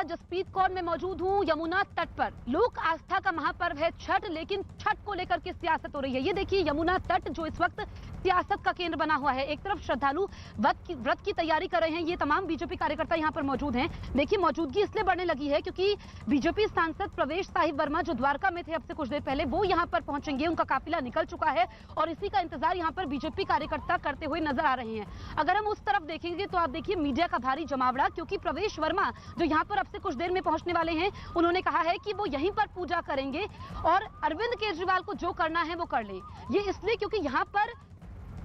जसप्रीत कौर मैं मौजूद हूं यमुना तट पर। लोक आस्था का महापर्व है छठ, लेकिन छठ को लेकर के सियासत हो रही है। ये देखिए यमुना तट जो इस वक्त सियासत का केंद्र बना हुआ है। एक तरफ श्रद्धालु व्रत की तैयारी कर रहे हैं। ये तमाम बीजेपी कार्यकर्ता यहाँ पर मौजूद हैं। देखिए मौजूदगी इसलिए बढ़ने लगी है क्योंकि बीजेपी सांसद प्रवेश साहिब वर्मा जो द्वारका में थे अब से कुछ देर पहले, वो यहाँ पर पहुंचेंगे। उनका काफिला निकल चुका है और इसी का इंतजार यहाँ पर बीजेपी कार्यकर्ता करते हुए नजर आ रहे हैं। अगर हम उस तरफ देखेंगे तो आप देखिए मीडिया का भारी जमावड़ा, क्योंकि प्रवेश वर्मा जो यहाँ पर अब से कुछ देर में पहुंचने वाले हैं, उन्होंने कहा है कि वो यहीं पर पूजा करेंगे और अरविंद केजरीवाल को जो करना है वो कर ले। ये इसलिए क्योंकि यहाँ पर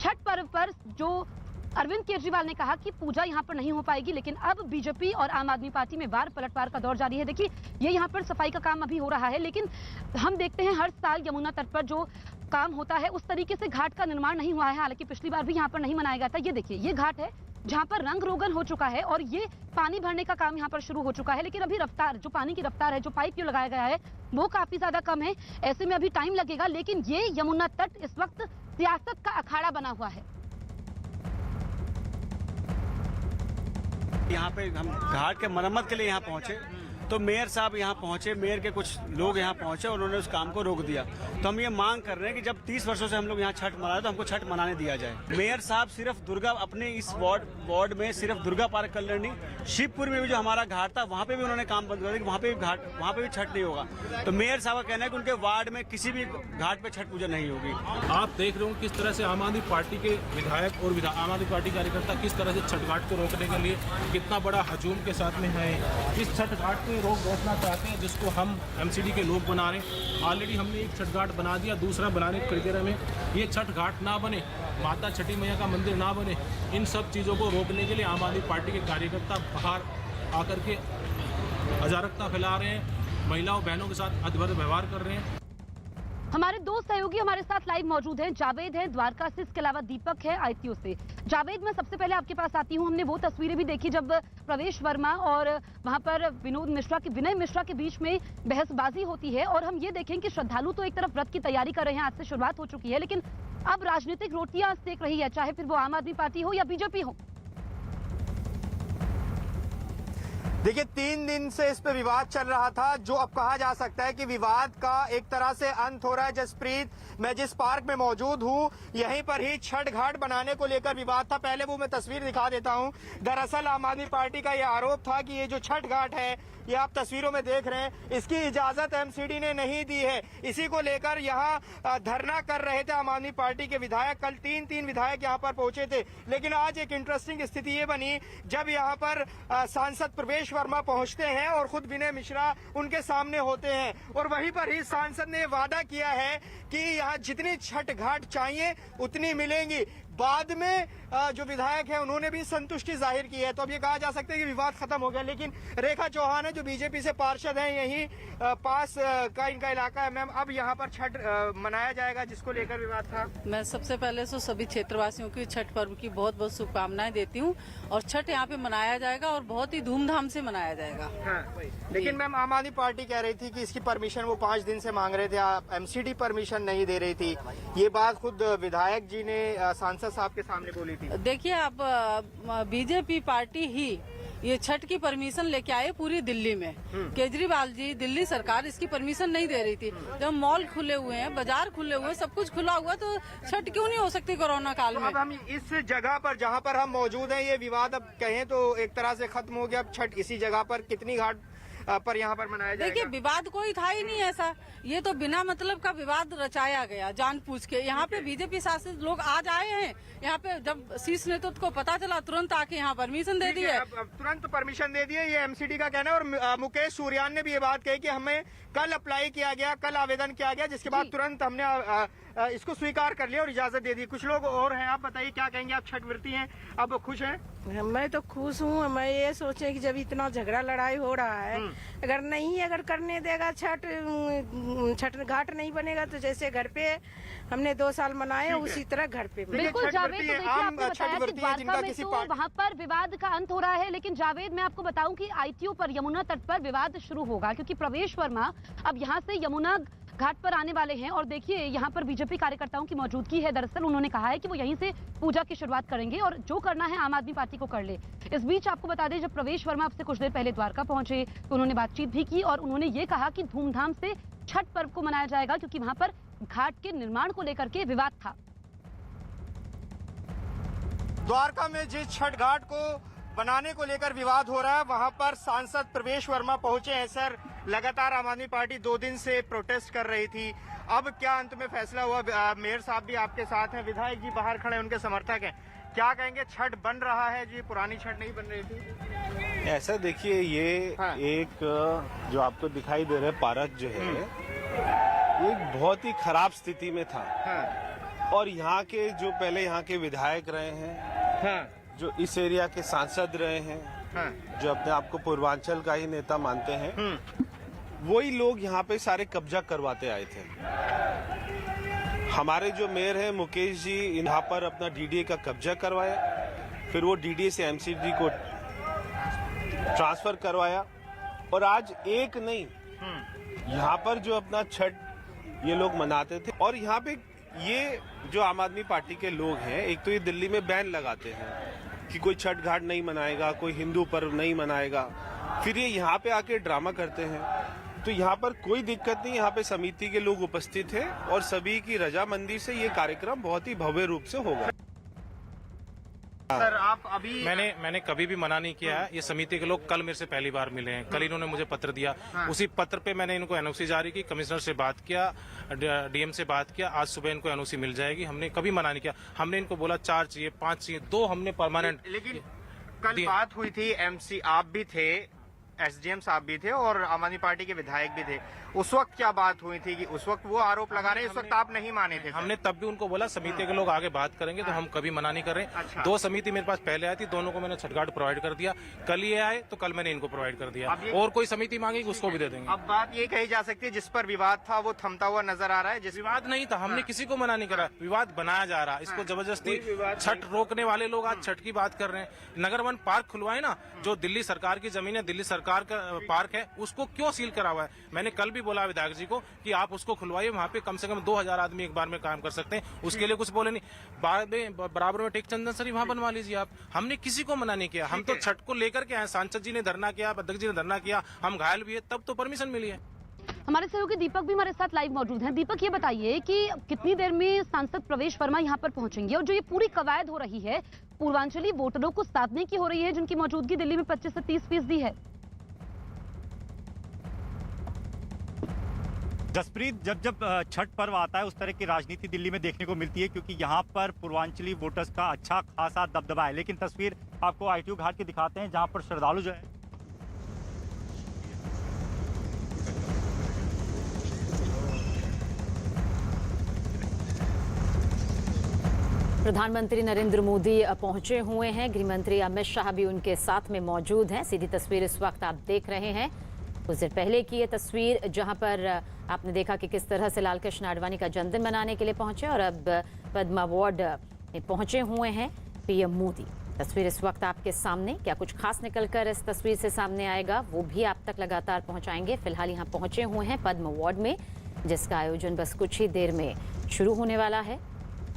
छठ पर्व पर जो अरविंद केजरीवाल ने कहा कि पूजा यहां पर नहीं हो पाएगी, लेकिन अब बीजेपी और आम आदमी पार्टी में वार पलटवार का दौर जारी है। देखिए ये यहां पर सफाई का काम अभी हो रहा है, लेकिन हम देखते हैं हर साल यमुना तट पर जो काम होता है उस तरीके से घाट का निर्माण नहीं हुआ है। हालांकि पिछली बार भी यहाँ पर नहीं मनाया गया था। ये देखिए ये घाट है जहां पर रंग रोगन हो चुका है और ये पानी भरने का काम यहाँ पर शुरू हो चुका है, लेकिन अभी रफ्तार, जो पानी की रफ्तार है, जो पाइप जो लगाया गया है वो काफी ज्यादा कम है। ऐसे में अभी टाइम लगेगा, लेकिन ये यमुना तट इस वक्त सियासत का अखाड़ा बना हुआ है। यहाँ पे हम घाट के मरम्मत के लिए यहाँ पहुंचे तो मेयर साहब यहाँ पहुंचे, मेयर के कुछ लोग यहाँ पहुंचे और उन्होंने उस काम को रोक दिया। तो हम ये मांग कर रहे हैं कि जब 30 वर्षों से हम लोग यहाँ छठ मना रहे तो हमको छठ मनाने दिया जाए। मेयर साहब सिर्फ दुर्गा, अपने इस वार्ड में सिर्फ दुर्गा पार्क कल्याणी, शिवपुर में भी जो हमारा घाट था वहाँ पे भी उन्होंने काम बंद कर दिया, वहाँ पे भी छठ नहीं होगा। तो मेयर साहब का कहना है कि उनके वार्ड में किसी भी घाट पे छठ पूजा नहीं होगी। आप देख रहे हो किस तरह से आम आदमी पार्टी के विधायक और आम आदमी पार्टी कार्यकर्ता किस तरह से छठ घाट को रोकने के लिए कितना बड़ा हजूम के साथ में है। इस छठ घाट को रोकना चाहते हैं जिसको हम एमसीडी के लोग बना रहे हैं। ऑलरेडी हमने एक छठ घाट बना दिया, दूसरा बनाने की प्रक्रिया में। ये छठ घाट ना बने, माता छठी मैया का मंदिर ना बने, इन सब चीज़ों को रोकने के लिए आम आदमी पार्टी के कार्यकर्ता बाहर आकर के अराजकता फैला रहे हैं, महिलाओं बहनों के साथ अभद्र व्यवहार कर रहे हैं। हमारे दो सहयोगी हमारे साथ लाइव मौजूद हैं। जावेद है द्वारका से, इसके अलावा दीपक है आईटीओ से। जावेद, मैं सबसे पहले आपके पास आती हूं। हमने वो तस्वीरें भी देखी जब प्रवेश वर्मा और वहां पर विनय मिश्रा के बीच में बहसबाजी होती है, और हम ये देखें कि श्रद्धालु तो एक तरफ व्रत की तैयारी कर रहे हैं, आज से शुरुआत हो चुकी है, लेकिन अब राजनीतिक रोटियां सेक रही है, चाहे फिर वो आम आदमी पार्टी हो या बीजेपी हो। देखिए 3 दिन से इस पे विवाद चल रहा था, जो अब कहा जा सकता है कि विवाद का एक तरह से अंत हो रहा है। जसप्रीत, मैं जिस पार्क में मौजूद हूं यहीं पर ही छठ घाट बनाने को लेकर विवाद था। पहले वो मैं तस्वीर दिखा देता हूं। दरअसल आम आदमी पार्टी का यह आरोप था कि ये जो छठ घाट है, ये आप तस्वीरों में देख रहे हैं, इसकी इजाजत एमसीडी ने नहीं दी है। इसी को लेकर यहाँ धरना कर रहे थे आम आदमी पार्टी के विधायक। कल 3 विधायक यहाँ पर पहुंचे थे, लेकिन आज एक इंटरेस्टिंग स्थिति ये बनी जब यहाँ पर सांसद प्रवेश वर्मा पहुंचते हैं और खुद विनय मिश्रा उनके सामने होते हैं, और वहीं पर ही सांसद ने वादा किया है कि यहाँ जितनी छठ घाट चाहिए उतनी मिलेंगी। बाद में जो विधायक है उन्होंने भी संतुष्टि जाहिर की है। तो अब ये कहा जा सकता है कि विवाद खत्म हो गया, लेकिन रेखा चौहान है जो बीजेपी से पार्षद हैं, यहीं पास का इनका इलाका है। मैम, अब यहाँ पर छठ मनाया जाएगा जिसको लेकर विवाद था। मैं सबसे पहले तो सभी क्षेत्रवासियों की छठ पर्व की बहुत बहुत शुभकामनाएं देती हूँ, और छठ यहाँ पे मनाया जाएगा और बहुत ही धूमधाम से मनाया जाएगा। हाँ, लेकिन मैम आम आदमी पार्टी कह रही थी कि इसकी परमिशन वो 5 दिन से मांग रहे थे, एमसीडी परमिशन नहीं दे रही थी। ये बात खुद विधायक जी ने सांसद साहब के सामने बोली थी। देखिए आप बीजेपी पार्टी ही ये छठ की परमिशन लेके आए पूरी दिल्ली में। केजरीवाल जी, दिल्ली सरकार इसकी परमिशन नहीं दे रही थी। जब मॉल खुले हुए हैं, बाजार खुले हुए, सब कुछ खुला हुआ, तो छठ क्यों नहीं हो सकती कोरोना काल में। अब हम इस जगह पर जहाँ पर हम मौजूद हैं, ये विवाद अब कहें तो एक तरह से खत्म हो गया। अब छठ इसी जगह पर कितनी घाट पर यहाँ पर मनाया जाएगा? देखिए विवाद कोई था ही नहीं ऐसा, ये तो बिना मतलब का विवाद रचाया गया जानबूझ के। यहाँ पे बीजेपी शासित लोग आज आए हैं, यहाँ पे जब शीर्ष नेतृत्व को पता चला तुरंत आके यहाँ परमिशन दे दी है। तुरंत परमिशन दे दी है, ये एमसीडी का कहना है। और मुकेश सूर्यान ने भी ये बात कही कि हमें कल अप्लाई किया गया, कल आवेदन किया गया, जिसके बाद तुरंत हमने इसको स्वीकार कर लिया और इजाजत दे दी। कुछ लोग और हैं, आप बताइए क्या कहेंगे? आप छठ व्रती हैं, अब खुश हैं? मैं तो खुश हूँ। मैं ये सोचे कि जब इतना झगड़ा लड़ाई हो रहा है, अगर करने देगा छठ घाट नहीं बनेगा, तो जैसे घर पे हमने 2 साल मनाए उसी तरह घर पे। बिल्कुल जावेद, तो देखिए आपने बताया कि द्वारका में तो वहाँ पर विवाद का अंत हो रहा है, लेकिन जावेद मैं आपको बताऊं कि आईटीओ पर यमुना तट पर विवाद शुरू होगा, क्योंकि प्रवेश वर्मा अब यहाँ से यमुना घाट पर आने वाले हैं और देखिए यहाँ पर बीजेपी कार्यकर्ताओं की मौजूदगी है। दरअसल उन्होंने कहा है कि वो यहीं से पूजा की शुरुआत करेंगे और जो करना है आम आदमी पार्टी को कर ले। इस बीच आपको बता दें, जब प्रवेश वर्मा अब से कुछ देर पहले द्वारका पहुंचे तो उन्होंने बातचीत भी की और उन्होंने ये कहा कि धूमधाम से छठ पर्व को मनाया जाएगा, क्योंकि वहां पर घाट के निर्माण को लेकर के विवाद था। द्वारका में जिस छठ घाट को बनाने को लेकर विवाद हो रहा है, वहां पर सांसद प्रवेश वर्मा पहुंचे हैं। सर, लगातार आम आदमी पार्टी 2 दिन से प्रोटेस्ट कर रही थी, अब क्या अंत में फैसला हुआ? मेयर साहब भी आपके साथ हैं, विधायक जी बाहर खड़े, उनके समर्थक हैं, क्या कहेंगे? छठ बन रहा है जी, पुरानी छठ नहीं बन रही थी? ऐसा देखिए, ये हाँ। एक जो आपको दिखाई दे रहा है पार्क जो है, ये एक बहुत ही खराब स्थिति में था। हाँ। और यहाँ के जो पहले यहाँ के विधायक रहे हैं, हाँ। जो इस एरिया के सांसद रहे हैं, हाँ। जो अपने आप को पूर्वांचल का ही नेता मानते हैं, वही लोग यहाँ पे सारे कब्जा करवाते आए थे। हमारे जो मेयर हैं मुकेश जी, यहाँ पर अपना डीडीए का कब्जा करवाया, फिर वो डीडीए से एमसीडी को ट्रांसफर करवाया, और आज एक नहीं, यहाँ पर जो अपना छठ ये लोग मनाते थे। और यहाँ पे ये जो आम आदमी पार्टी के लोग हैं, एक तो ये दिल्ली में बैन लगाते हैं कि कोई छठ घाट नहीं मनाएगा, कोई हिंदू पर्व नहीं मनाएगा, फिर ये यहाँ पे आके ड्रामा करते हैं। तो यहाँ पर कोई दिक्कत नहीं, यहाँ पे समिति के लोग उपस्थित हैं और सभी की रजामंदी से ये कार्यक्रम बहुत ही भव्य रूप से होगा। सर, आप अभी मैंने कभी भी मना नहीं किया है। ये समिति के लोग कल मेरे से पहली बार मिले हैं, कल इन्होंने मुझे पत्र दिया, उसी पत्र पे मैंने इनको एनओसी जारी की, कमिश्नर से बात किया, डीएम से बात किया, आज सुबह इनको एनओसी मिल जाएगी। हमने कभी मना नहीं किया, हमने इनको बोला 4 चाहिए, 5 चाहिए, 2 हमने परमानेंट। लेकिन कल बात हुई थी, एमसी आप भी थे, एसडीएम साहब भी थे और आम आदमी पार्टी के विधायक भी थे, उस वक्त क्या बात हुई थी कि उस वक्त वो आरोप लगा रहे हैं, उस वक्त आप नहीं माने थे? हमने तब भी उनको बोला समिति के लोग आगे बात करेंगे, तो हम कभी मना नहीं कर रहे। अच्छा। 2 समिति मेरे पास पहले आई थी, दोनों को मैंने छठ घाट प्रोवाइड कर दिया, कल ये आए तो कल मैंने इनको प्रोवाइड कर दिया, और कोई समिति मांगेगी उसको भी दे देंगे। अब बात ये कही जा सकती है, जिस पर विवाद था वो थमता हुआ नजर आ रहा है। जिस विवाद नहीं था, हमने किसी को मना नहीं करा, विवाद बनाया जा रहा है, इसको जबरदस्ती छठ रोकने वाले लोग आज छठ की बात कर रहे हैं। नगर वन पार्क खुलवाए ना, जो दिल्ली सरकार की जमीन है, दिल्ली सरकार का पार्क है, उसको क्यों सील करा हुआ है? मैंने कल भी बोला विधायक जी को कि आप उसको खुलवाइए, वहाँ पे कम से कम 2000 आदमी एक बार में काम कर सकते हैं, उसके लिए कुछ बोले नहीं। बाद में बराबर में टेक चंदन सरी वहाँ बनवा लीजिए आप, हमने किसी को मना नहीं किया। हम तो छठ को लेकर के आए, सांसद जी ने धरना किया, अध्यक्ष जी ने धरना किया, हम घायल भी है, तब तो परमिशन मिली है। हमारे सहयोगी दीपक भी हमारे साथ लाइव मौजूद हैं। दीपक, ये बताइए कि कितनी देर में सांसद प्रवेश वर्मा यहाँ पर पहुंचेंगे, और जो ये पूरी कवायद हो रही है पूर्वांचली वोटरों को साधने की हो रही है, जिनकी मौजूदगी दिल्ली में 25 से 30% है? जसप्रीत, जब छठ पर्व आता है उस तरह की राजनीति दिल्ली में देखने को मिलती है, क्योंकि यहाँ पर पूर्वांचली वोटर्स का अच्छा खासा दबदबा है। लेकिन तस्वीर आपको आईटीओ घाट की दिखाते हैं, जहाँ पर श्रद्धालु जो है प्रधानमंत्री नरेंद्र मोदी पहुंचे हुए हैं, गृहमंत्री अमित शाह भी उनके साथ में मौजूद हैं। सीधी तस्वीर इस वक्त आप देख रहे हैं, कुछ देर पहले की ये तस्वीर, जहां पर आपने देखा कि किस तरह से लालकृष्ण आडवाणी का जन्मदिन मनाने के लिए पहुंचे और अब पद्म अवार्ड में पहुंचे हुए हैं पीएम मोदी। तस्वीर इस वक्त आपके सामने, क्या कुछ खास निकलकर इस तस्वीर से सामने आएगा वो भी आप तक लगातार पहुंचाएंगे। फिलहाल यहाँ पहुंचे हुए हैं पद्म अवार्ड में, जिसका आयोजन बस कुछ ही देर में शुरू होने वाला है।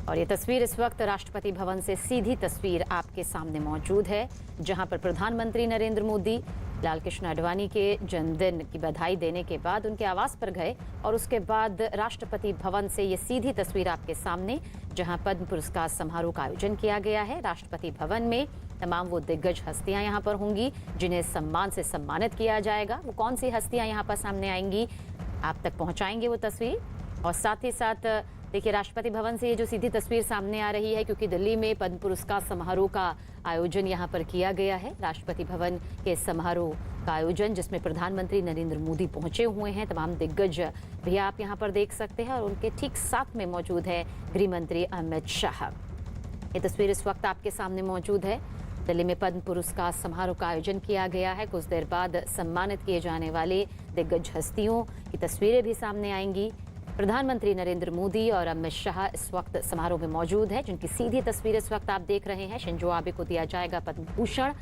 और ये तस्वीर इस वक्त राष्ट्रपति भवन से सीधी तस्वीर आपके सामने मौजूद है, जहां पर प्रधानमंत्री नरेंद्र मोदी लालकृष्ण आडवाणी के जन्मदिन की बधाई देने के बाद उनके आवास पर गए, और उसके बाद राष्ट्रपति भवन से ये सीधी तस्वीर आपके सामने, जहां पद्म पुरस्कार समारोह का आयोजन किया गया है। राष्ट्रपति भवन में तमाम वो दिग्गज हस्तियां यहां पर होंगी जिन्हें सम्मान से सम्मानित किया जाएगा। वो कौन सी हस्तियां यहां पर सामने आएंगी, आप तक पहुंचाएंगे वो तस्वीर। और साथ ही साथ देखिए, राष्ट्रपति भवन से ये जो सीधी तस्वीर सामने आ रही है, क्योंकि दिल्ली में पद्म पुरस्कार समारोह का आयोजन यहाँ पर किया गया है। राष्ट्रपति भवन के समारोह का आयोजन, जिसमें प्रधानमंत्री नरेंद्र मोदी पहुंचे हुए हैं, तमाम दिग्गज भी आप यहाँ पर देख सकते हैं, और उनके ठीक साथ में मौजूद है गृहमंत्री अमित शाह। ये तस्वीर इस वक्त आपके सामने मौजूद है। दिल्ली में पद्म पुरस्कार समारोह का आयोजन किया गया है। कुछ देर बाद सम्मानित किए जाने वाले दिग्गज हस्तियों की तस्वीरें भी सामने आएंगी। प्रधानमंत्री नरेंद्र मोदी और अमित शाह इस वक्त समारोह में मौजूद है, जिनकी सीधी तस्वीर इस वक्त आप देख रहे हैं। शिंजो आबे को दिया जाएगा पद्म भूषण,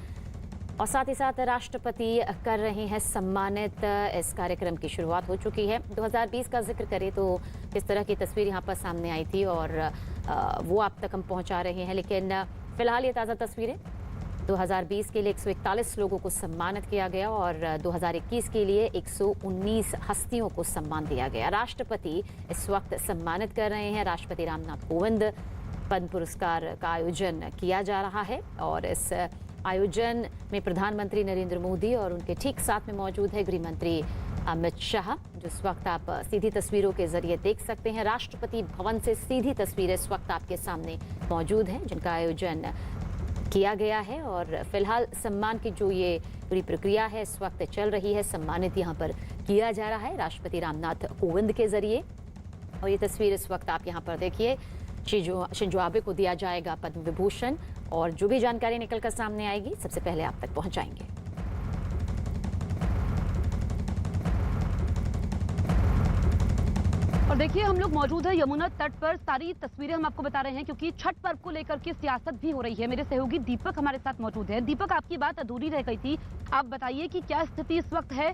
और साथ ही साथ राष्ट्रपति कर रहे हैं सम्मानित। इस कार्यक्रम की शुरुआत हो चुकी है। 2020 का जिक्र करें तो किस तरह की तस्वीर यहाँ पर सामने आई थी और वो आप तक हम पहुँचा रहे हैं। लेकिन फिलहाल ये ताज़ा तस्वीरें 2020 के लिए 141 लोगों को सम्मानित किया गया और 2021 के लिए 119 हस्तियों को सम्मान दिया गया। राष्ट्रपति इस वक्त सम्मानित कर रहे हैं। राष्ट्रपति रामनाथ कोविंद पद्म पुरस्कार का आयोजन किया जा रहा है और इस आयोजन में प्रधानमंत्री नरेंद्र मोदी और उनके ठीक साथ में मौजूद है गृह मंत्री अमित शाह, जो इस वक्त आप सीधी तस्वीरों के जरिए देख सकते हैं। राष्ट्रपति भवन से सीधी तस्वीरें इस वक्त आपके सामने मौजूद हैं, जिनका आयोजन किया गया है और फिलहाल सम्मान की जो ये पूरी प्रक्रिया है इस वक्त चल रही है। सम्मानित यहाँ पर किया जा रहा है राष्ट्रपति रामनाथ कोविंद के जरिए और ये तस्वीर इस वक्त आप यहाँ पर देखिए। शिंजो आबे को दिया जाएगा पद्म विभूषण और जो भी जानकारी निकलकर सामने आएगी सबसे पहले आप तक पहुंचाएंगे। और देखिए हम लोग मौजूद है यमुना तट पर। सारी तस्वीरें हम आपको बता रहे हैं क्योंकि छठ पर्व को लेकर के सियासत भी हो रही है। मेरे सहयोगी दीपक हमारे साथ मौजूद है। दीपक, आपकी बात अधूरी रह गई थी, आप बताइए कि क्या स्थिति इस वक्त है।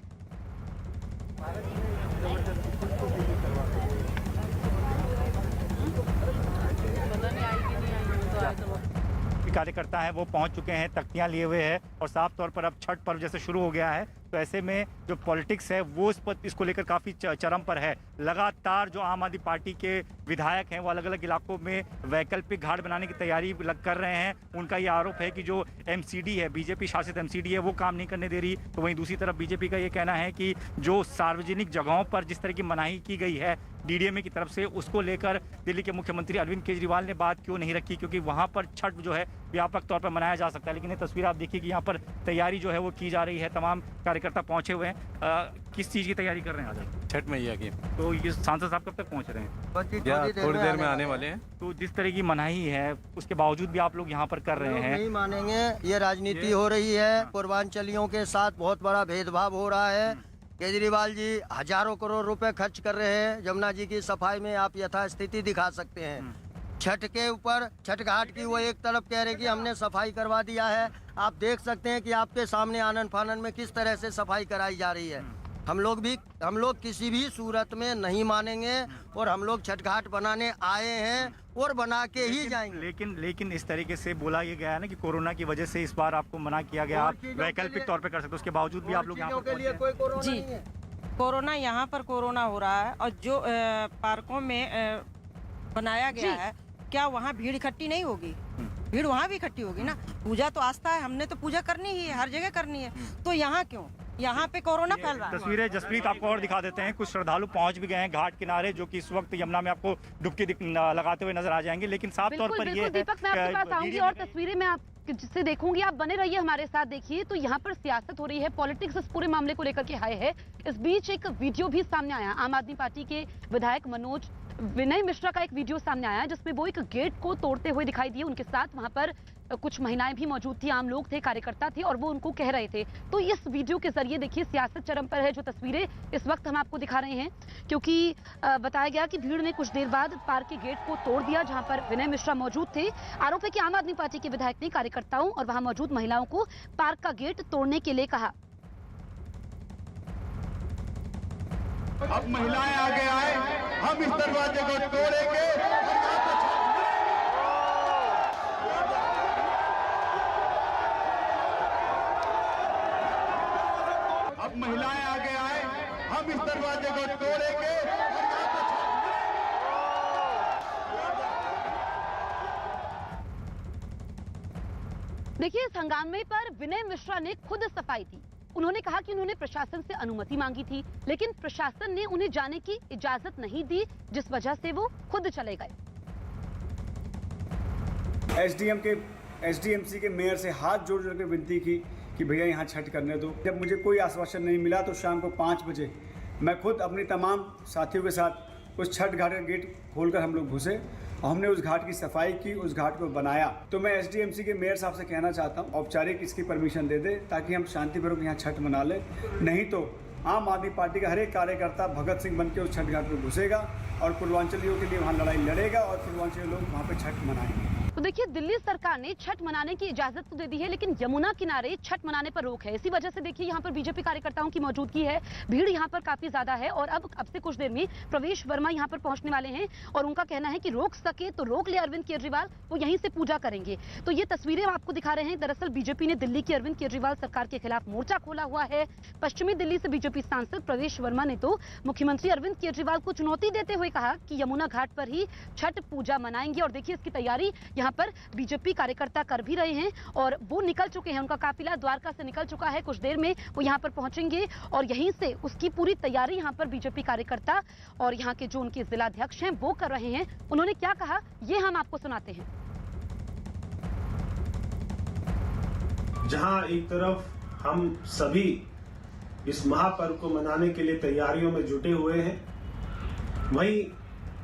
कार्यकर्ता हैं वो पहुंच चुके हैं, तख्तियां लिए हुए हैं और साफ तौर पर अब छठ पर्व जैसे शुरू हो गया है तो ऐसे में जो पॉलिटिक्स है वो इसको लेकर काफ़ी चरम पर है। लगातार जो आम आदमी पार्टी के विधायक हैं वो अलग अलग इलाकों में वैकल्पिक घाट बनाने की तैयारी कर रहे हैं। उनका ये आरोप है कि जो एमसीडी है, बीजेपी शासित एमसीडी है, वो काम नहीं करने दे रही। तो वहीं दूसरी तरफ बीजेपी का ये कहना है कि जो सार्वजनिक जगहों पर जिस तरह की मनाही की गई है डीडीएमए की तरफ से, उसको लेकर दिल्ली के मुख्यमंत्री अरविंद केजरीवाल ने बात क्यों नहीं रखी, क्योंकि वहाँ पर छठ जो है व्यापक तौर पर मनाया जा सकता है। लेकिन ये तस्वीर आप देखिए कि यहाँ पर तैयारी जो है वो की जा रही है, तमाम कार्यकर्ता पहुंचे हुए हैं। किस चीज़ की तैयारी कर रहे हैं आज? छठ मैया की। तो ये सांसद साहब कब तक पहुंच रहे हैं? थोड़ी देर में आने वाले हैं। तो जिस तरह की मनाही है उसके बावजूद भी आप लोग यहाँ पर कर रहे हैं। नहीं मानेंगे, ये राजनीति हो रही है। पूर्वांचलियों के साथ बहुत बड़ा भेदभाव हो रहा है। केजरीवाल जी हजारों करोड़ रुपए खर्च कर रहे हैं यमुना जी की सफाई में, आप यथास्थिति दिखा सकते हैं। छठ के ऊपर छठ घाट की वो एक तरफ कह रहे कि हमने सफाई करवा दिया है, आप देख सकते हैं कि आपके सामने आनन फानन में किस तरह से सफाई कराई जा रही है। हम लोग किसी भी सूरत में नहीं मानेंगे और हम लोग छठ घाट बनाने आए हैं और बना के ही जाएंगे। लेकिन इस तरीके से बोला ये गया है ना कि कोरोना की वजह से इस बार आपको मना किया गया, आप वैकल्पिक तौर पे कर सकते, उसके बावजूद भी आप लोग यहाँ के लिए कोई कोरोना नहीं है। कोरोना यहाँ पर कोरोना हो रहा है और जो पार्कों में बनाया गया है, क्या वहाँ भीड़ इकट्ठी नहीं होगी? भीड़ वहाँ भी इकट्ठी होगी ना। पूजा तो आस्था है, हमने तो पूजा करनी ही है, हर जगह करनी है, तो यहाँ क्यों? यहाँ पे कोरोना फैल रहा है। तस्वीरें जसप्रीत आपको और दिखा देते हैं। कुछ श्रद्धालु पहुंच भी गए हैं घाट किनारे, जो कि इस वक्त यमुना में आपको डुबकी लगाते हुए नजर आ जाएंगे। लेकिन साफ तौर पर ये दीपक, मैं आपके पास आऊंगी और तस्वीरें में आप जिससे देखूंगी, आप बने रहिए हमारे साथ। देखिए तो यहाँ पर सियासत हो रही है, पॉलिटिक्स इस पूरे मामले को लेकर के हाई है। इस बीच एक वीडियो भी सामने आया, आम आदमी पार्टी के विधायक विनय मिश्रा का एक वीडियो सामने आया जिसमें वो एक गेट को तोड़ते हुए दिखाई दिए। उनके साथ वहां पर कुछ महिलाएं भी मौजूद थी, आम लोग थे, कार्यकर्ता थे और वो उनको कह रहे थे। तो इस वीडियो के जरिए देखिए सियासत चरम पर है। जो तस्वीरें इस वक्त हम आपको दिखा रहे हैं, क्योंकि बताया गया कि भीड़ ने कुछ देर बाद पार्क के गेट को तोड़ दिया जहां पर विनय मिश्रा मौजूद थे। आरोप है कि आम आदमी पार्टी के विधायक ने कार्यकर्ताओं और वहां मौजूद महिलाओं को पार्क का गेट तोड़ने के लिए कहा। अब महिलाएं आगे आए, हम इस दरवाजे को तोड़ेंगे। अब महिलाएं आगे आए, हम इस दरवाजे को तोड़ेंगे। देखिए इस हंगामे पर विनय मिश्रा ने खुद सफाई दी। उन्होंने कहा कि उन्होंने प्रशासन से अनुमति मांगी थी, लेकिन प्रशासन ने उन्हें जाने की इजाजत नहीं दी, जिस वजह से वो खुद चले गए। एसडीएमसी के मेयर से हाथ जोड़ जोड़ के विनती की कि भैया यहाँ छठ करने दो। जब मुझे कोई आश्वासन नहीं मिला तो शाम को 5 बजे मैं खुद अपनी तमाम साथियों के साथ उस छठ घाट का गेट खोलकर हम लोग घुसे और हमने उस घाट की सफाई की, उस घाट को बनाया। तो मैं एसडीएमसी के मेयर साहब से कहना चाहता हूँ औपचारिक इसकी परमिशन दे दे ताकि हम शांतिपूर्वक यहाँ छठ मना लें। नहीं तो आम आदमी पार्टी का हर एक कार्यकर्ता भगत सिंह बन के उस छठ घाट में घुसेगा और पूर्वांचलियों के लिए वहाँ लड़ाई लड़ेगा और पूर्वांचली लोग वहाँ पे छठ मनाएंगे। तो देखिए, दिल्ली सरकार ने छठ मनाने की इजाजत तो दे दी है, लेकिन यमुना किनारे छठ मनाने पर रोक है। इसी वजह से देखिए यहाँ पर बीजेपी कार्यकर्ताओं की मौजूदगी है, भीड़ यहाँ पर काफी ज्यादा है और अब से कुछ देर में प्रवेश वर्मा यहाँ पर पहुंचने वाले हैं और उनका कहना है कि रोक सके तो रोक ले अरविंद केजरीवाल, वो यहीं से पूजा करेंगे। तो ये तस्वीरें हम आपको दिखा रहे हैं। दरअसल बीजेपी ने दिल्ली की अरविंद केजरीवाल सरकार के खिलाफ मोर्चा खोला हुआ है। पश्चिमी दिल्ली से बीजेपी सांसद प्रवेश वर्मा ने तो मुख्यमंत्री अरविंद केजरीवाल को चुनौती देते हुए कहा कि यमुना घाट पर ही छठ पूजा मनाएंगे और देखिए इसकी तैयारी यहाँ पर बीजेपी कार्यकर्ता कर भी रहे हैं और वो निकल चुके हैं। उनका काफिला द्वारका से निकल चुका है, कुछ देर में वो यहाँ पर पहुंचेंगे और यहीं से उसकी पूरी तैयारी यहाँ पर बीजेपी कार्यकर्ता और यहाँ के जो उनके जिलाध्यक्ष हैं वो कर रहे हैं। उन्होंने क्या कहा ये हम आपको सुनाते हैं। जहां एक तरफ हम सभी इस महापर्व को मनाने के लिए तैयारियों में जुटे हुए हैं, वहीं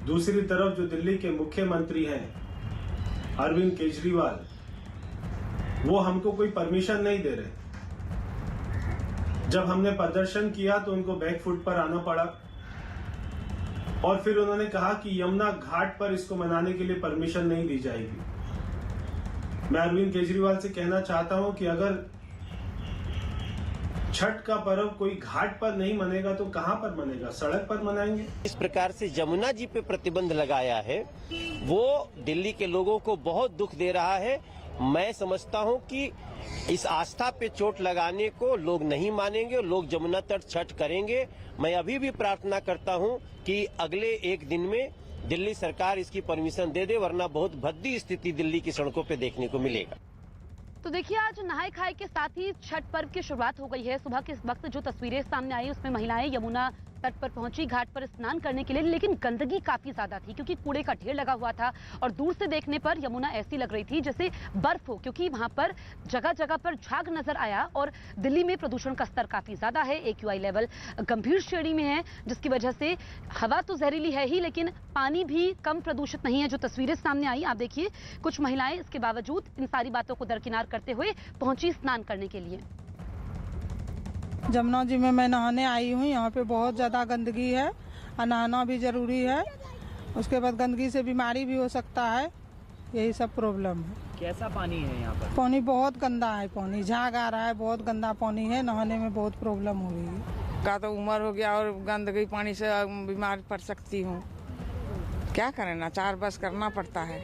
दूसरी तरफ जो दिल्ली के मुख्यमंत्री हैं अरविंद केजरीवाल, वो हमको कोई परमिशन नहीं दे रहे। जब हमने प्रदर्शन किया तो उनको बैकफुट पर आना पड़ा और फिर उन्होंने कहा कि यमुना घाट पर इसको मनाने के लिए परमिशन नहीं दी जाएगी। मैं अरविंद केजरीवाल से कहना चाहता हूं कि अगर छठ का पर्व कोई घाट पर नहीं मनेगा तो कहां पर मनेगा? सड़क पर मनाएंगे। इस प्रकार से यमुना जी पे प्रतिबंध लगाया है वो दिल्ली के लोगों को बहुत दुख दे रहा है। मैं समझता हूं कि इस आस्था पे चोट लगाने को लोग नहीं मानेंगे और लोग यमुना तट छठ करेंगे। मैं अभी भी प्रार्थना करता हूं कि अगले एक दिन में दिल्ली सरकार इसकी परमिशन दे दे, वरना बहुत भद्दी स्थिति दिल्ली की सड़कों पे देखने को मिलेगा। तो देखिए, आज नहाय खाए के साथ ही छठ पर्व की शुरुआत हो गई है। सुबह के वक्त जो तस्वीरें सामने आई उसमें महिलाएं यमुना तट पर पहुंची घाट पर स्नान करने के लिए, लेकिन गंदगी काफी ज्यादा थी क्योंकि कूड़े का ढेर लगा हुआ था और दूर से देखने पर यमुना ऐसी लग रही थी जैसे बर्फ हो, क्योंकि वहां पर जगह जगह पर झाग नजर आया। और दिल्ली में प्रदूषण का स्तर काफी ज्यादा है, AQI लेवल गंभीर श्रेणी में है, जिसकी वजह से हवा तो जहरीली है ही लेकिन पानी भी कम प्रदूषित नहीं है। जो तस्वीरें सामने आई आप देखिए, कुछ महिलाएं इसके बावजूद इन सारी बातों को दरकिनार करते हुए पहुंची स्नान करने के लिए। जमुना जी में मैं नहाने आई हूँ, यहाँ पे बहुत ज़्यादा गंदगी है और नहाना भी ज़रूरी है। उसके बाद गंदगी से बीमारी भी हो सकता है, यही सब प्रॉब्लम है। कैसा पानी है यहाँ पर? पानी बहुत गंदा है, पानी झाग आ रहा है, बहुत गंदा पानी है, नहाने में बहुत प्रॉब्लम हो रही है। का तो उम्र हो गया और गंदगी पानी से बीमार पड़ सकती हूँ, क्या करें ना, चार बस करना पड़ता है।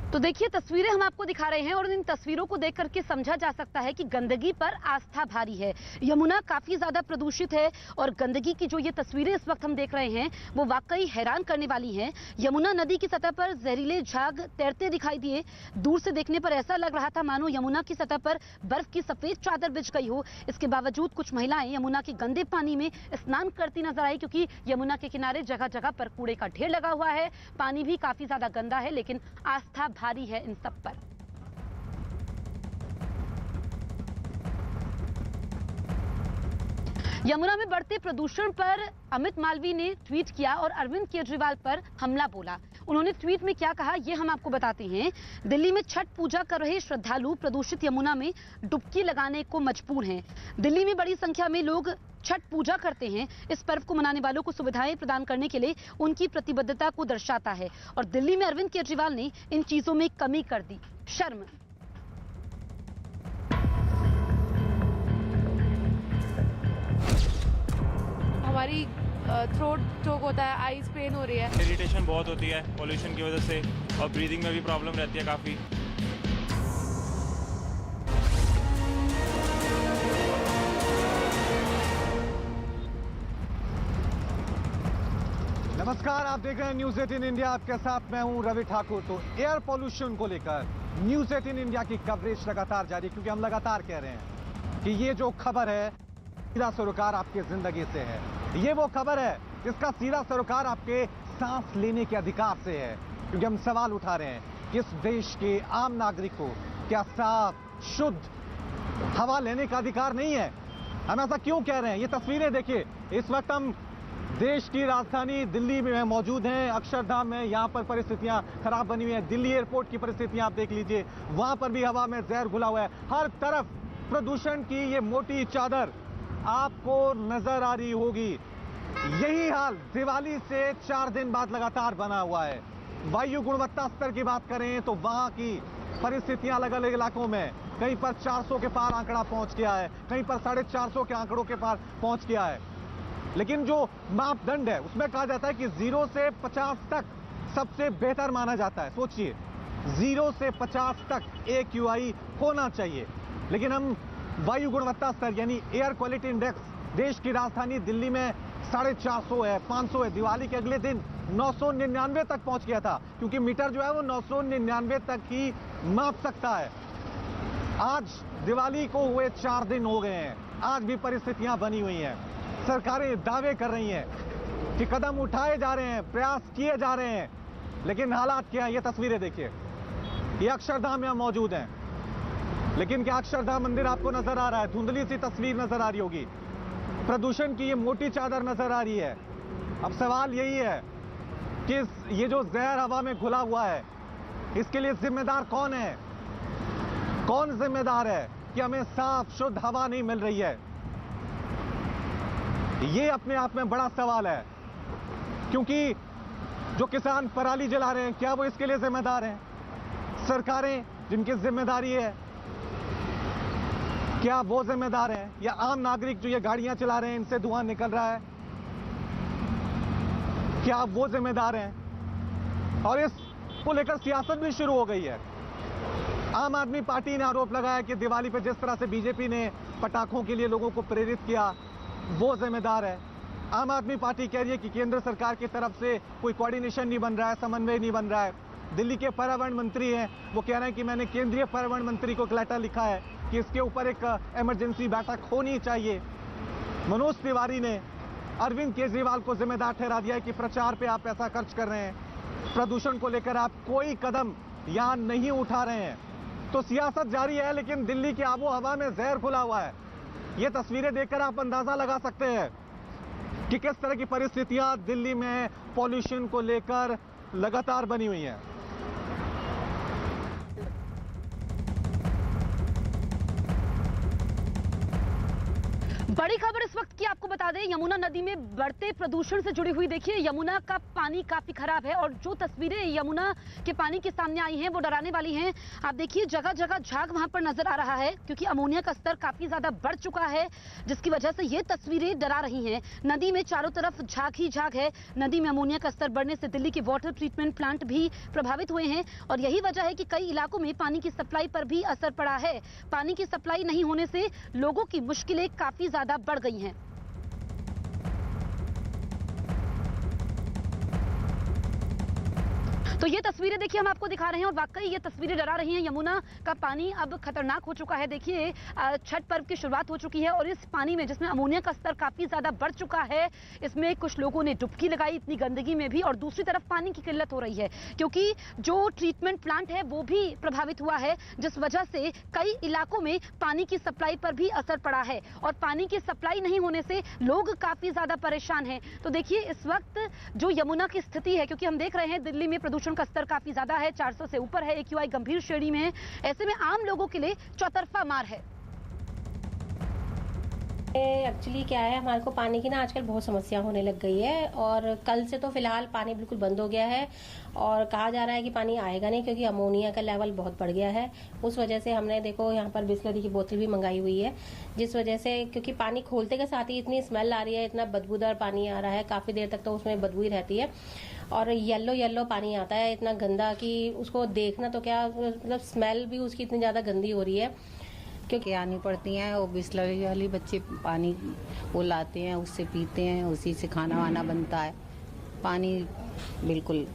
तो देखिए, तस्वीरें हम आपको दिखा रहे हैं और इन तस्वीरों को देख करके समझा जा सकता है कि गंदगी पर आस्था भारी है। यमुना काफी ज्यादा प्रदूषित है और गंदगी की जो ये तस्वीरें इस वक्त हम देख रहे हैं वो वाकई हैरान करने वाली हैं। यमुना नदी की सतह पर जहरीले झाग तैरते दिखाई दिए। दूर से देखने पर ऐसा लग रहा था मानो यमुना की सतह पर बर्फ की सफेद चादर बिछ गई हो। इसके बावजूद कुछ महिलाएं यमुना के गंदे पानी में स्नान करती नजर आई, क्योंकि यमुना के किनारे जगह जगह पर कूड़े का ढेर लगा हुआ है, पानी भी काफी ज्यादा गंदा है, लेकिन आस्था भारी है इन सब पर। यमुना में बढ़ते प्रदूषण पर अमित मालवीय ने ट्वीट किया और अरविंद केजरीवाल पर हमला बोला। उन्होंने ट्वीट में क्या कहा ये हम आपको बताते हैं। दिल्ली में छठ पूजा कर रहे श्रद्धालु प्रदूषित यमुना में डुबकी लगाने को मजबूर हैं। दिल्ली में बड़ी संख्या में लोग छठ पूजा करते हैं। इस पर्व को मनाने वालों को सुविधाएं प्रदान करने के लिए उनकी प्रतिबद्धता को दर्शाता है और दिल्ली में अरविंद केजरीवाल ने इन चीजों में कमी कर दी। शर्म। हमारी थ्रोट चोक होता है, आईज पेन हो रही है, इरिटेशन बहुत होती है पॉल्यूशन की वजह से और ब्रीदिंग में भी प्रॉब्लम रहती है काफ़ी। नमस्कार, आप देख रहे हैं न्यूज़ 18 इंडिया। आपके साथ मैं हूं रवि ठाकुर। तो एयर पोल्यूशन को लेकर न्यूज़ 18 इंडिया की कवरेज लगातार जारी, क्योंकि हम लगातार कह रहे हैं कि ये जो खबर है सीधा सरोकार आपके जिंदगी से है। ये वो खबर है जिसका सीधा सरोकार आपके सांस लेने के अधिकार से है, क्योंकि हम सवाल उठा रहे हैं कि इस देश के आम नागरिक को क्या साफ शुद्ध हवा लेने का अधिकार नहीं है? हम ऐसा क्यों कह रहे हैं? ये तस्वीरें देखिए, इस वक्त हम देश की राजधानी दिल्ली में मौजूद हैं, अक्षरधाम में। यहाँ पर परिस्थितियाँ खराब बनी हुई हैं। दिल्ली एयरपोर्ट की परिस्थितियाँ आप देख लीजिए, वहाँ पर भी हवा में जहर घुला हुआ है। हर तरफ प्रदूषण की ये मोटी चादर आपको नजर आ रही होगी। यही हाल दिवाली से 4 दिन बाद लगातार बना हुआ है। वायु गुणवत्ता स्तर की बात करें तो वहां की परिस्थितियां अलग अलग इलाकों में कहीं पर 400 के पार आंकड़ा पहुंच गया है, कहीं पर 450 के आंकड़ों के पार पहुंच गया है। लेकिन जो मापदंड है उसमें कहा जाता है कि 0 से 50 तक सबसे बेहतर माना जाता है। सोचिए 0 से 50 तक AQI होना चाहिए, लेकिन हम वायु गुणवत्ता स्तर यानी एयर क्वालिटी इंडेक्स देश की राजधानी दिल्ली में 450 है, 500 है। दिवाली के अगले दिन 999 तक पहुंच गया था, क्योंकि मीटर जो है वो 999 तक ही माप सकता है। आज दिवाली को हुए 4 दिन हो गए हैं, आज भी परिस्थितियां बनी हुई हैं। सरकारें दावे कर रही हैं कि कदम उठाए जा रहे हैं, प्रयास किए जा रहे हैं, लेकिन हालात क्या है ये तस्वीरें देखिए। ये अक्षरधाम में हम मौजूद हैं, लेकिन क्या अक्षरधाम मंदिर आपको नजर आ रहा है? धुंधली सी तस्वीर नजर आ रही होगी, प्रदूषण की ये मोटी चादर नजर आ रही है। अब सवाल यही है कि ये जो जहर हवा में घुला हुआ है, इसके लिए जिम्मेदार कौन है? कौन जिम्मेदार है कि हमें साफ शुद्ध हवा नहीं मिल रही है? ये अपने आप में बड़ा सवाल है, क्योंकि जो किसान पराली जला रहे हैं, क्या वो इसके लिए जिम्मेदार हैं? सरकारें जिनकी जिम्मेदारी है, क्या वो जिम्मेदार हैं? या आम नागरिक जो ये गाड़ियां चला रहे हैं, इनसे धुआं निकल रहा है, क्या वो जिम्मेदार हैं? और इसको लेकर सियासत भी शुरू हो गई है। आम आदमी पार्टी ने आरोप लगाया कि दिवाली पे जिस तरह से बीजेपी ने पटाखों के लिए लोगों को प्रेरित किया, वो जिम्मेदार है। आम आदमी पार्टी कह रही है कि केंद्र सरकार की तरफ से कोई कोऑर्डिनेशन नहीं बन रहा है, समन्वय नहीं बन रहा है। दिल्ली के पर्यावरण मंत्री हैं, वो कह रहे हैं कि मैंने केंद्रीय पर्यावरण मंत्री को एक लेटर लिखा है कि इसके ऊपर एक इमरजेंसी बैठक होनी चाहिए। मनोज तिवारी ने अरविंद केजरीवाल को जिम्मेदार ठहरा दिया है कि प्रचार पे आप पैसा खर्च कर रहे हैं, प्रदूषण को लेकर आप कोई कदम यहां नहीं उठा रहे हैं। तो सियासत जारी है, लेकिन दिल्ली की आबो हवा में जहर खुला हुआ है। ये तस्वीरें देखकर आप अंदाजा लगा सकते हैं कि किस तरह की परिस्थितियां दिल्ली में पॉल्यूशन को लेकर लगातार बनी हुई हैं। बड़ी खबर इस वक्त की आपको बता दें, यमुना नदी में बढ़ते प्रदूषण से जुड़ी हुई देखिए यमुना का पानी काफी खराब है और जो तस्वीरें यमुना के पानी के सामने आई हैं वो डराने वाली हैं। आप देखिए जगह जगह झाग वहां पर नजर आ रहा है, क्योंकि अमोनिया का स्तर काफी ज्यादा बढ़ चुका है, जिसकी वजह से ये तस्वीरें डरा रही हैं। नदी में चारों तरफ झाग ही झाग है। नदी में अमोनिया का स्तर बढ़ने से दिल्ली के वाटर ट्रीटमेंट प्लांट भी प्रभावित हुए हैं और यही वजह है कि कई इलाकों में पानी की सप्लाई पर भी असर पड़ा है। पानी की सप्लाई नहीं होने से लोगों की मुश्किलें काफी ज्यादा बढ़ गई हैं। तो ये तस्वीरें देखिए हम आपको दिखा रहे हैं और वाकई ये तस्वीरें डरा रही हैं। यमुना का पानी अब खतरनाक हो चुका है। देखिए छठ पर्व की शुरुआत हो चुकी है और इस पानी में जिसमें अमोनिया का स्तर काफी ज्यादा बढ़ चुका है, इसमें कुछ लोगों ने डुबकी लगाई इतनी गंदगी में भी, और दूसरी तरफ पानी की किल्लत हो रही है क्योंकि जो ट्रीटमेंट प्लांट है वो भी प्रभावित हुआ है, जिस वजह से कई इलाकों में पानी की सप्लाई पर भी असर पड़ा है और पानी की सप्लाई नहीं होने से लोग काफी ज्यादा परेशान हैं। तो देखिए इस वक्त जो यमुना की स्थिति है, क्योंकि हम देख रहे हैं दिल्ली में प्रदूषण का स्तर काफी ज्यादा है, 400 से ऊपर है, AQI गंभीर श्रेणी में है। ऐसे में आम लोगों के लिए चौतरफा मार है। एक्चुअली क्या है, हमारे को पानी की ना आजकल बहुत समस्या होने लग गई है और कल से तो फिलहाल पानी बिल्कुल बंद हो गया है और कहा जा रहा है कि पानी आएगा नहीं क्योंकि अमोनिया का लेवल बहुत बढ़ गया है। उस वजह से हमने देखो यहाँ पर बिस्लरी की बोतल भी मंगाई हुई है, जिस वजह से क्योंकि पानी खोलते के साथ ही इतनी स्मेल आ रही है, इतना बदबूदार पानी आ रहा है, काफी देर तक तो उसमें बदबू ही रहती है और येलो येलो पानी आता है इतना गंदा कि उसको देखना तो क्या, मतलब स्मेल भी उसकी इतनी ज्यादा गंदी हो रही है क्योंकि आनी पड़ती हैं। वो बिस्लरी वाली बच्चे पानी वो लाते हैं, उससे पीते हैं, उसी से खाना वाना बनता है। पानी बिल्कुल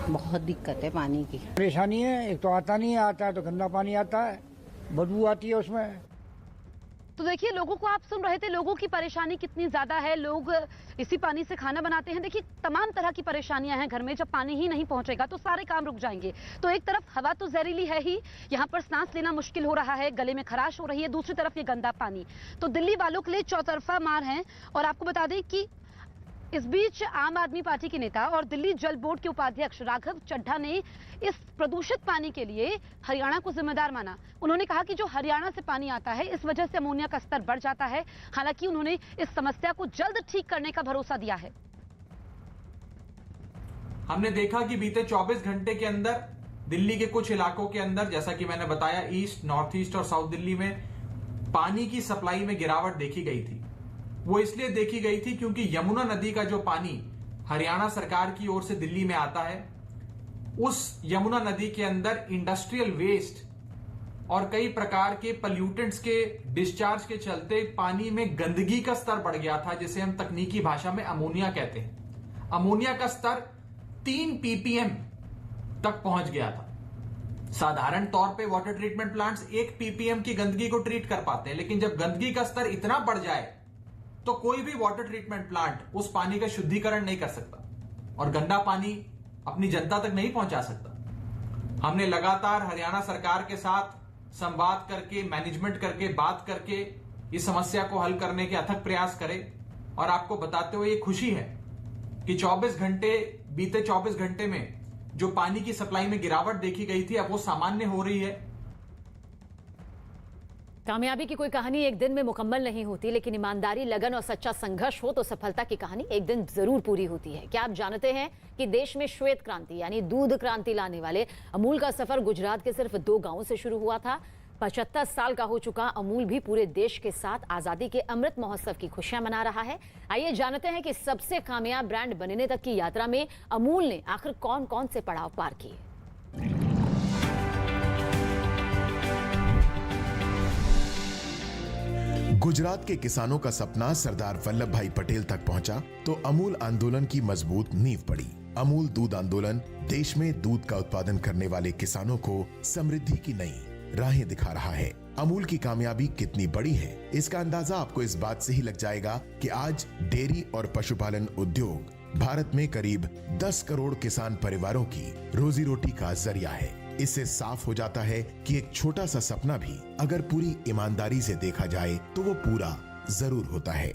बहुत दिक्कत है पानी की, परेशानी है। एक तो आता नहीं है, आता है तो गंदा पानी आता है, बदबू आती है उसमें। तो देखिए लोगों को आप सुन रहे थे, लोगों की परेशानी कितनी ज्यादा है। लोग इसी पानी से खाना बनाते हैं। देखिए तमाम तरह की परेशानियां हैं घर में। जब पानी ही नहीं पहुंचेगा तो सारे काम रुक जाएंगे। तो एक तरफ हवा तो जहरीली है ही, यहाँ पर सांस लेना मुश्किल हो रहा है, गले में खराश हो रही है, दूसरी तरफ ये गंदा पानी। तो दिल्ली वालों के लिए चौतरफा मार है। और आपको बता दें कि इस बीच आम आदमी पार्टी के नेता और दिल्ली जल बोर्ड के उपाध्यक्ष राघव चड्ढा ने इस प्रदूषित पानी के लिए हरियाणा को जिम्मेदार माना। उन्होंने कहा कि जो हरियाणा से पानी आता है इस वजह से अमोनिया का स्तर बढ़ जाता है। हालांकि उन्होंने इस समस्या को जल्द ठीक करने का भरोसा दिया है। हमने देखा कि बीते 24 घंटे के अंदर दिल्ली के कुछ इलाकों के अंदर, जैसा कि मैंने बताया, ईस्ट, नॉर्थ ईस्ट और साउथ दिल्ली में पानी की सप्लाई में गिरावट देखी गई थी। वो इसलिए देखी गई थी क्योंकि यमुना नदी का जो पानी हरियाणा सरकार की ओर से दिल्ली में आता है, उस यमुना नदी के अंदर इंडस्ट्रियल वेस्ट और कई प्रकार के पल्यूटेंट्स के डिस्चार्ज के चलते पानी में गंदगी का स्तर बढ़ गया था, जिसे हम तकनीकी भाषा में अमोनिया कहते हैं। अमोनिया का स्तर 3 ppm तक पहुंच गया था। साधारण तौर पे वाटर ट्रीटमेंट प्लांट्स 1 ppm की गंदगी को ट्रीट कर पाते हैं, लेकिन जब गंदगी का स्तर इतना बढ़ जाए तो कोई भी वाटर ट्रीटमेंट प्लांट उस पानी का शुद्धिकरण नहीं कर सकता और गंदा पानी अपनी जनता तक नहीं पहुंचा सकता। हमने लगातार हरियाणा सरकार के साथ संवाद करके, मैनेजमेंट करके, बात करके इस समस्या को हल करने के अथक प्रयास करे और आपको बताते हुए ये खुशी है कि बीते 24 घंटे में जो पानी की सप्लाई में गिरावट देखी गई थी, अब वो सामान्य हो रही है। कामयाबी की कोई कहानी एक दिन में मुकम्मल नहीं होती, लेकिन ईमानदारी, लगन और सच्चा संघर्ष हो तो सफलता की कहानी एक दिन जरूर पूरी होती है। क्या आप जानते हैं कि देश में श्वेत क्रांति यानी दूध क्रांति लाने वाले अमूल का सफर गुजरात के सिर्फ 2 गांवों से शुरू हुआ था। 75 साल का हो चुका अमूल भी पूरे देश के साथ आजादी के अमृत महोत्सव की खुशियां मना रहा है। आइए जानते हैं कि सबसे कामयाब ब्रांड बनने तक की यात्रा में अमूल ने आखिर कौन कौन से पड़ाव पार किए। गुजरात के किसानों का सपना सरदार वल्लभ भाई पटेल तक पहुंचा तो अमूल आंदोलन की मजबूत नींव पड़ी। अमूल दूध आंदोलन देश में दूध का उत्पादन करने वाले किसानों को समृद्धि की नई राहें दिखा रहा है। अमूल की कामयाबी कितनी बड़ी है, इसका अंदाजा आपको इस बात से ही लग जाएगा कि आज डेयरी और पशुपालन उद्योग भारत में करीब 10 करोड़ किसान परिवारों की रोजी रोटी का जरिया है। इससे साफ हो जाता है कि एक छोटा सा सपना भी अगर पूरी ईमानदारी से देखा जाए तो वो पूरा जरूर होता है।